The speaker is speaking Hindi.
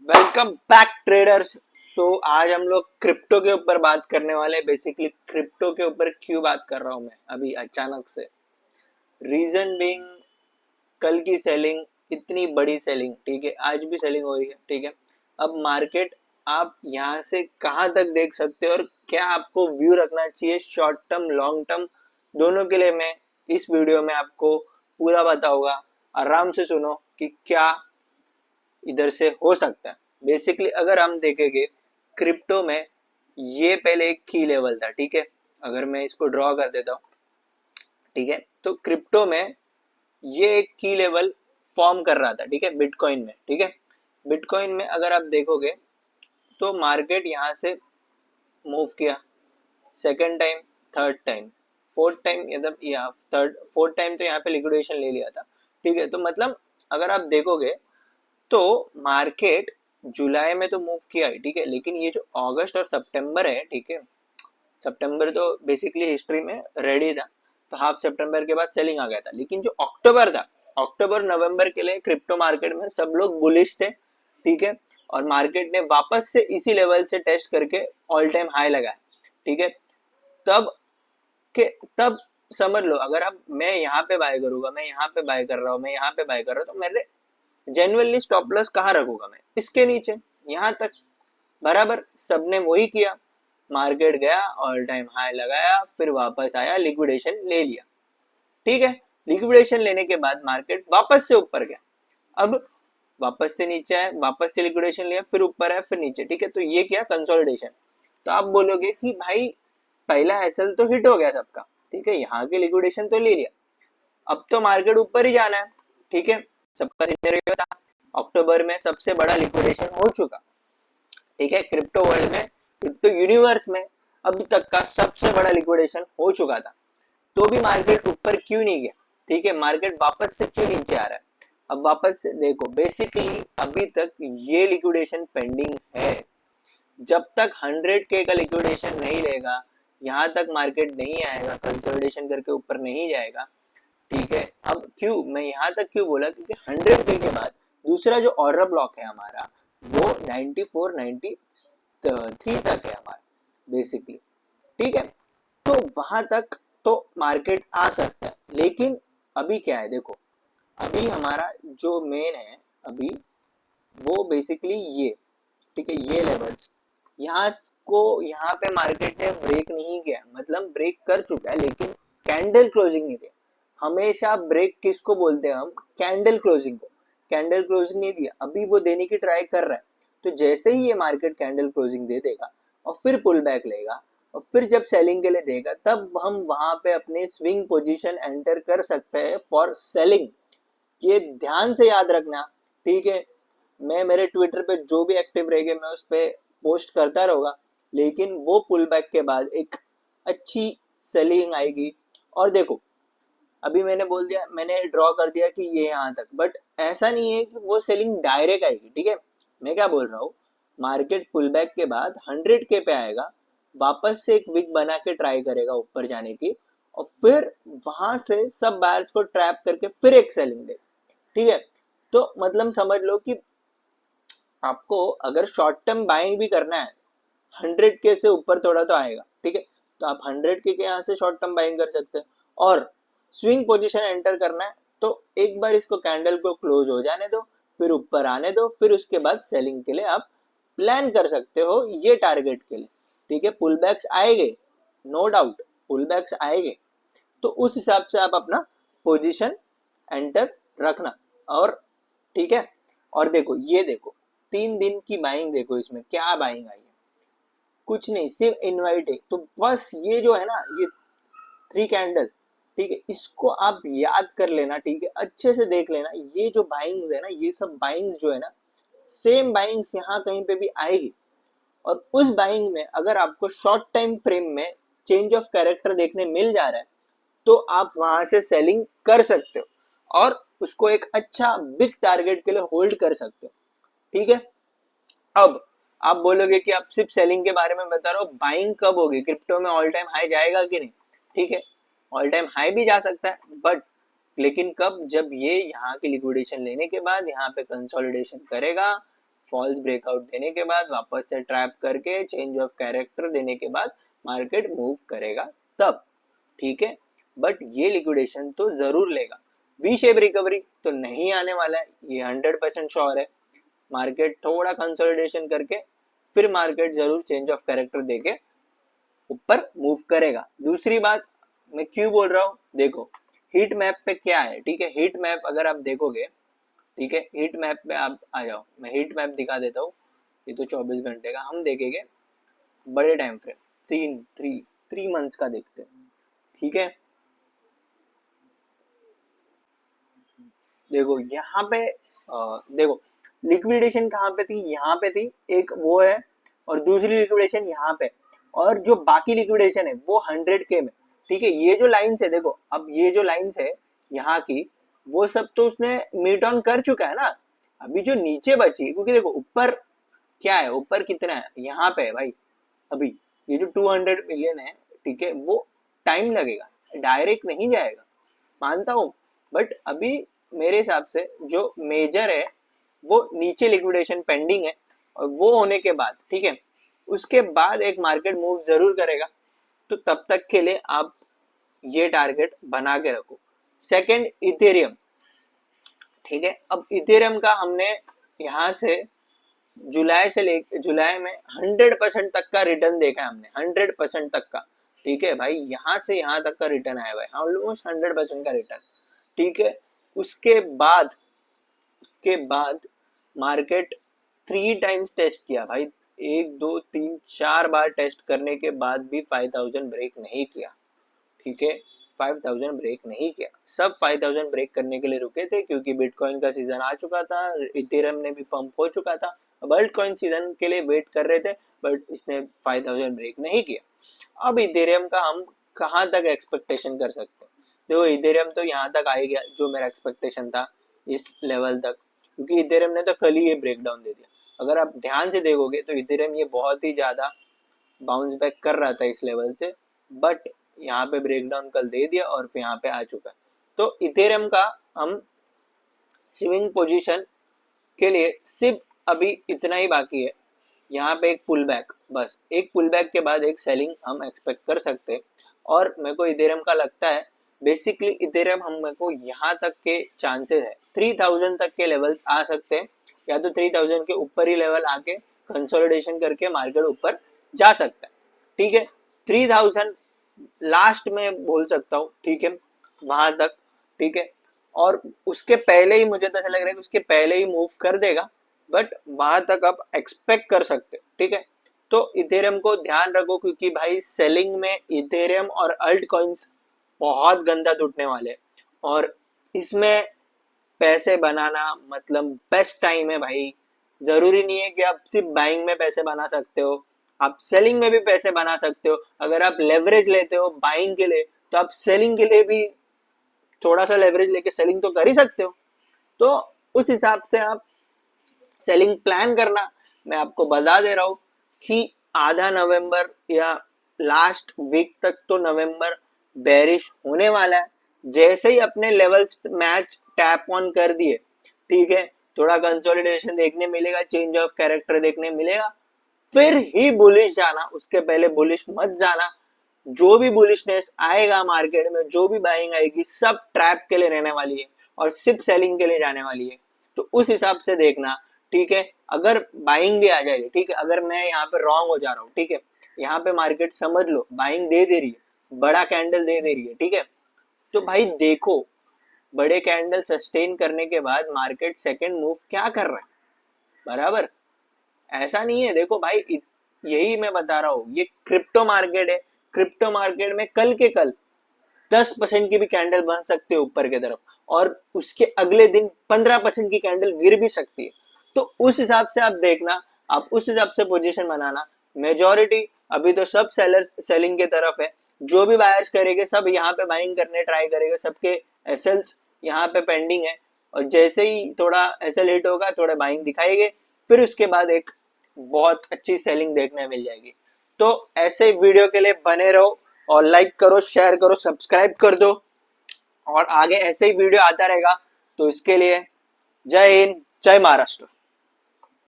Welcome back traders. आज हम लोग क्रिप्टो के ऊपर बात करने वाले हैं। बेसिकली क्रिप्टो के ऊपर क्यों बात कर रहा हूं मैं अभी अचानक से, रीजन बीइंग कल की सेलिंग, इतनी बड़ी सेलिंग, ठीक है, आज भी सेलिंग हो रही है, ठीक है। अब मार्केट आप यहाँ से कहाँ तक देख सकते हो और क्या आपको व्यू रखना चाहिए शॉर्ट टर्म लॉन्ग टर्म दोनों के लिए, मैं इस वीडियो में आपको पूरा बताऊंगा। आराम से सुनो कि क्या इधर से हो सकता है। बेसिकली अगर हम देखेंगे क्रिप्टो में, ये पहले एक की लेवल था, ठीक है। अगर मैं इसको ड्रॉ कर देता हूँ, ठीक है, तो क्रिप्टो में ये एक की लेवल फॉर्म कर रहा था, ठीक है, बिटकॉइन में, ठीक है। बिटकॉइन में अगर आप देखोगे तो मार्केट यहाँ से मूव किया, second time, third time, fourth time, मतलब यहाँ थर्ड फोर्थ टाइम तो यहाँ पे लिक्विडेशन ले लिया था, ठीक है। तो मतलब अगर आप देखोगे तो मार्केट जुलाई में तो मूव किया है, ठीक है, लेकिन ये जो अगस्त और सितंबर है, ठीक है, सितंबर तो बेसिकली हिस्ट्री में रेडी था, तो हाफ सितंबर के बाद सेलिंग आ गया था। लेकिन जो अक्टूबर था, अक्टूबर नवंबर के लिए क्रिप्टो मार्केट में सब लोग बुलिश थे, ठीक है, और मार्केट ने वापस से इसी लेवल से टेस्ट करके ऑल टाइम हाई लगाया, ठीक है। तब के तब समझ लो, अगर अब मैं यहाँ पे बाय करूंगा, मैं यहाँ पे बाय कर रहा हूँ, मैं यहाँ पे बाय कर रहा हूँ, तो मेरे जेन्युइनली स्टॉप लॉस कहाँ रखूंगा मैं? इसके नीचे, यहाँ तक बराबर सबने वही किया। मार्केट गया, ऑल टाइम हाई लगाया, फिर वापस आया, लिक्विडेशन ले लिया, ठीक है। लिक्विडेशन लेने के बाद मार्केट वापस से ऊपर गया, अब वापस से नीचे आया, वापस से लिक्विडेशन लिया, फिर ऊपर आया, फिर नीचे, ठीक है। तो ये क्या कंसोलिडेशन। तो आप बोलोगे कि भाई पहला एसएल तो हिट हो गया सबका, ठीक है, यहाँ के लिक्विडेशन तो ले लिया, अब तो मार्केट ऊपर ही जाना है, ठीक है। सबका सिनेरियो था, अक्टूबर में सबसे बड़ा लिक्विडेशन हो चुका, ठीक है, क्रिप्टो वर्ल्ड में, क्रिप्टो यूनिवर्स में अभी तक का सबसे बड़ा लिक्विडेशन हो चुका था। तो भी मार्केट ऊपर क्यों नहीं गया, ठीक है, मार्केट वापस से क्यों नीचे आ रहा है? अब वापस से देखो, बेसिकली अभी तक ये लिक्विडेशन पेंडिंग है। जब तक 100K का लिक्विडेशन नहीं लेगा, यहाँ तक मार्केट नहीं आएगा, कंसोलिडेशन करके ऊपर नहीं जाएगा, ठीक है। अब क्यों मैं यहाँ तक क्यों बोला, क्योंकि 100K के बाद दूसरा जो ऑर्डर ब्लॉक है हमारा, वो 94 93 तक है हमारा बेसिकली, ठीक है। तो वहां तक तो मार्केट आ सकता है, लेकिन अभी क्या है देखो, अभी हमारा जो मेन है अभी, वो बेसिकली ये, ठीक है, ये लेवल्स, यहाँ को यहाँ पे मार्केट ने ब्रेक नहीं किया, मतलब ब्रेक कर चुका है लेकिन कैंडल क्लोजिंग नहीं दिया। हमेशा ब्रेक किसको बोलते हैं हम? कैंडल क्लोजिंग को। कैंडल क्लोजिंग नहीं दिया, अभी वो देने की ट्राई कर रहा है। तो जैसे ही ये मार्केट कैंडल क्लोजिंग दे देगा और फिर पुल बैक लेगा और फिर जब सेलिंग के लिए देगा, तब हम वहां पे अपने स्विंग पोजीशन एंटर कर सकते हैं फॉर सेलिंग। ये ध्यान से याद रखना, ठीक है। मैं मेरे ट्विटर पे जो भी एक्टिव रहेगा मैं उस पर पोस्ट करता रहूंगा, लेकिन वो पुल बैक के बाद एक अच्छी सेलिंग आएगी। और देखो, अभी मैंने बोल दिया, मैंने ड्रॉ कर दिया कि ये यहाँ तक, बट ऐसा नहीं है कि वो सेलिंग डायरेक्ट आएगी, ठीक है। मैं क्या बोल रहा हूँ, मार्केट पुल बैक के बाद 100K पे आएगा, वापस से एक विक बना के ट्राई करेगा ऊपर जाने की, और फिर वहां से सब बायर्स को ट्रैप करके फिर एक सेलिंग देगा, ठीक है। तो मतलब समझ लो कि आपको अगर शॉर्ट टर्म बाइंग भी करना है, 100K से ऊपर थोड़ा तो आएगा, ठीक है, तो आप 100K के यहाँ से शॉर्ट टर्म बाइंग कर सकते हैं। और स्विंग पोजीशन एंटर करना है तो एक बार इसको कैंडल को क्लोज हो जाने दो, फिर ऊपर आने दो, फिर उसके बाद सेलिंग के लिए आप प्लान कर सकते हो ये टारगेट के लिए, ठीक है। पुल बैक्स आएंगे, नो डाउट पुल बैक्स आएंगे, तो उस हिसाब से आप अपना पोजीशन एंटर रखना। और ठीक है, और देखो ये देखो 3 दिन की बाइंग, देखो इसमें क्या बाइंग आई है, कुछ नहीं, सिर्फ इनवाइट है। तो बस ये जो है ना, ये 3 कैंडल, ठीक है, इसको आप याद कर लेना, ठीक है, अच्छे से देख लेना। ये जो बाइंग्स है ना, ये सब बाइंग्स जो है ना, सेम बाइंग्स यहाँ कहीं पे भी आएगी। और उस बाइंग में अगर आपको शॉर्ट टाइम फ्रेम में चेंज ऑफ कैरेक्टर देखने मिल जा रहा है, तो आप वहां से सेलिंग कर सकते हो और उसको एक अच्छा बिग टारगेट के लिए होल्ड कर सकते हो, ठीक है। अब आप बोलोगे कि आप सिर्फ सेलिंग के बारे में बता रहे हो, बाइंग कब होगी? क्रिप्टो में ऑल टाइम हाई जाएगा कि नहीं? ठीक है, ऑल टाइम हाई भी जा सकता है, बट लेकिन कब? जब ये यहाँ की लिक्विडेशन लेने के बाद यहाँ पे कंसोलिडेशन करेगा, फॉल्स ब्रेकआउट देने के बाद वापस से ट्रैप करके चेंज ऑफ कैरेक्टर देने के बाद मार्केट मूव करेगा तब, ठीक है। बट ये लिक्विडेशन तो जरूर लेगा। वी शेप रिकवरी तो नहीं आने वाला है, ये 100% श्योर है। मार्केट थोड़ा कंसोलिडेशन करके फिर मार्केट जरूर चेंज ऑफ कैरेक्टर देके ऊपर मूव करेगा। दूसरी बात मैं क्यों बोल रहा हूँ, देखो हीट मैप पे क्या है, ठीक है। हीट मैप अगर आप देखोगे, ठीक है, हीट मैप पे आप आ जाओ, मैं हीट मैप दिखा देता हूँ। ये तो 24 घंटे का हम देखेंगे, बड़े टाइम फ्रेम 3 मंथ्स का देखते हैं, ठीक है। देखो यहाँ पे देखो लिक्विडेशन कहाँ पे थी, यहाँ पे थी एक वो है, और दूसरी लिक्विडेशन यहाँ पे, और जो बाकी लिक्विडेशन है वो 100K में, ठीक है। ये जो लाइन्स है देखो, अब ये जो लाइन्स है यहाँ की, वो सब तो उसने मीट ऑन कर चुका है ना। अभी जो नीचे बची, क्योंकि देखो ऊपर क्या है, ऊपर कितना है यहाँ पे है भाई, अभी ये जो 200 मिलियन है, ठीक है, वो टाइम लगेगा, डायरेक्ट नहीं जाएगा, मानता हूँ। बट अभी मेरे हिसाब से जो मेजर है वो नीचे लिक्विडेशन पेंडिंग है, और वो होने के बाद, ठीक है, उसके बाद एक मार्केट मूव जरूर करेगा। तो तब तक के लिए आप ये टारगेट बना के रखो। सेकंड इथेरियम, ठीक है। अब इथेरियम का हमने यहाँ से जुलाई में 100% तक का रिटर्न देखा है हमने, 100% तक का, ठीक है भाई। यहाँ से यहाँ तक का रिटर्न आया हुआ है, ऑलमोस्ट 100% का रिटर्न, ठीक है। उसके बाद मार्केट 3 टाइम्स टेस्ट किया भाई, 1 2 3 4 बार टेस्ट करने के बाद भी 5000 ब्रेक नहीं किया, ठीक है। 5000 ब्रेक नहीं किया, सब 5000 ब्रेक करने के लिए रुके थे, क्योंकि बिटकॉइन का सीजन आ चुका था, इथेरियम ने भी पंप हो चुका था, अब अल्टकॉइन सीजन के लिए वेट कर रहे थे, बट इसने 5000 ब्रेक नहीं किया। अब इथेरियम का हम कहाँ तक एक्सपेक्टेशन कर सकते हैं, देखो इथेरियम तो यहाँ तक आ ही गया जो मेरा एक्सपेक्टेशन था, इस लेवल तक, क्योंकि इथेरियम ने तो कल ही ये ब्रेक डाउन दे दिया। अगर आप ध्यान से देखोगे तो इथेरियम ये बहुत ही ज्यादा बाउंस बैक कर रहा था इस लेवल से, बट यहाँ पे ब्रेकडाउन कल दे दिया और फिर यहाँ पे आ चुका है। तो इथेरियम का हम स्विंग पोजीशन के लिए सिर्फ अभी इतना ही बाकी है, यहाँ पे एक पुल बैक, बस एक पुल बैक के बाद एक सेलिंग हम एक्सपेक्ट कर सकते हैं। और मेरे को इथेरियम का लगता है बेसिकली इथेरियम हम मेरे को यहाँ तक के चांसेस है 3000 तक के लेवल्स आ सकते हैं, या तो 3000 के ऊपर ही लेवल आके कंसोलिडेशन करके मार्केट ऊपर जा सकता है, ठीक है। 3000 लास्ट में बोल सकता हूँ, ठीक है, वहां तक, ठीक है। और उसके पहले ही मुझे तो ऐसा लग रहा है कि उसके पहले ही मूव कर देगा, बट वहां तक आप एक्सपेक्ट कर सकते, ठीक है। तो इथेरियम को ध्यान रखो, क्योंकि भाई सेलिंग में इथेरियम और अल्ट कॉइन्स बहुत गंदा टूटने वाले हैं, और इसमें पैसे बनाना मतलब बेस्ट टाइम है भाई। जरूरी नहीं है कि आप सिर्फ बाइंग में पैसे बना सकते हो, आप सेलिंग में भी पैसे बना सकते हो। अगर आप लेवरेज लेते हो बाइंग के लिए, तो आप सेलिंग के लिए भी थोड़ा सा लेवरेज लेके सेलिंग तो कर ही सकते हो। तो उस हिसाब से आप सेलिंग प्लान करना। मैं आपको बता दे रहा हूँ कि आधा नवंबर या लास्ट वीक तक तो नवंबर बेरिश होने वाला है। जैसे ही अपने लेवल्स मैच टैप ऑन कर दिए, ठीक है, थोड़ा कंसोलिडेशन देखने मिलेगा, चेंज ऑफ कैरेक्टर देखने मिलेगा, फिर ही बुलिश जाना, उसके पहले बुलिश मत जाना। जो भी बुलिशनेस आएगा मार्केट में, जो भी बाइंग आएगी, सब ट्रैप के लिए रहने वाली है और सिर्फ सेलिंग के लिए जाने वाली है। तो उस हिसाब से देखना, ठीक है। अगर बाइंग भी आ जाएगी, ठीक है, अगर मैं यहाँ पे रॉन्ग हो जा रहा हूँ, ठीक है, यहाँ पे मार्केट समझ लो बाइंग दे रही है, बड़ा कैंडल दे रही है, ठीक है, तो भाई देखो बड़े कैंडल सस्टेन करने के बाद मार्केट सेकंड मूव क्या कर रहा है, बराबर। ऐसा नहीं है, देखो भाई यही मैं बता रहा हूँ, ये क्रिप्टो मार्केट है। क्रिप्टो मार्केट में कल के कल 10% की भी कैंडल बन सकती है ऊपर की तरफ, और उसके अगले दिन 15% की कैंडल गिर भी सकती है। तो उस हिसाब से आप देखना, आप उस हिसाब से पोजीशन बनाना। मेजॉरिटी अभी तो सब सेलर्स सेलिंग के तरफ है, जो भी बायर्स करेंगे सब यहाँ पे बाइंग करने ट्राई करेंगे, सबके एसएल्स यहाँ पे पेंडिंग है, और जैसे ही थोड़ा एसएल हिट होगा थोड़ा बाइंग दिखाएंगे, फिर उसके बाद एक बहुत अच्छी सेलिंग देखने मिल जाएगी। तो ऐसे वीडियो के लिए बने रहो, और लाइक करो, शेयर करो, सब्सक्राइब कर दो, और आगे ऐसे ही वीडियो आता रहेगा। तो इसके लिए जय हिंद, जय महाराष्ट्र।